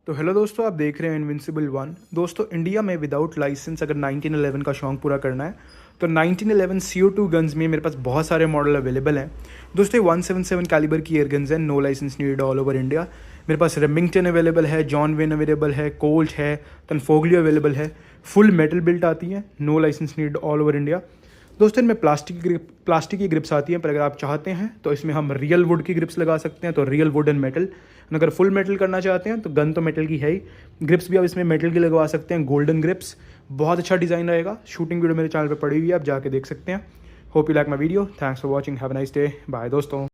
तो हेलो दोस्तों, आप देख रहे हैं इनविंसिबल वन। दोस्तों, इंडिया में विदाउट लाइसेंस अगर 1911 का शौक पूरा करना है तो 1911 CO2 गन्स में मेरे पास बहुत सारे मॉडल अवेलेबल हैं। दोस्तों, 177 कैलिबर की एयर गन्स हैं, no licence needed all over India. मेरे पास रेमिंगटन अवेलेबल है, जॉन वेन अवेलेबल है, कोल्ट है, तनफोगलियो अवेलेबल है। फुल मेटल बिल्ट आती हैं, no licence needed all over India. दोस्तों, इनमें प्लास्टिक की ग्रिप्स आती हैं, पर अगर आप चाहते हैं तो इसमें हम रियल वुड की ग्रिप्स लगा सकते हैं, तो रियल वुड एंड मेटल। अगर फुल मेटल करना चाहते हैं तो गन तो मेटल की है ही, ग्रिप्स भी आप इसमें मेटल की लगवा सकते हैं, गोल्डन ग्रिप्स। बहुत अच्छा डिज़ाइन रहेगा। शूटिंग वीडियो मेरे चैनल पर पड़ी हुई है, आप जाके देख सकते हैं। Hope you like my video. Thanks for watching. Have a nice day. Bye दोस्तों।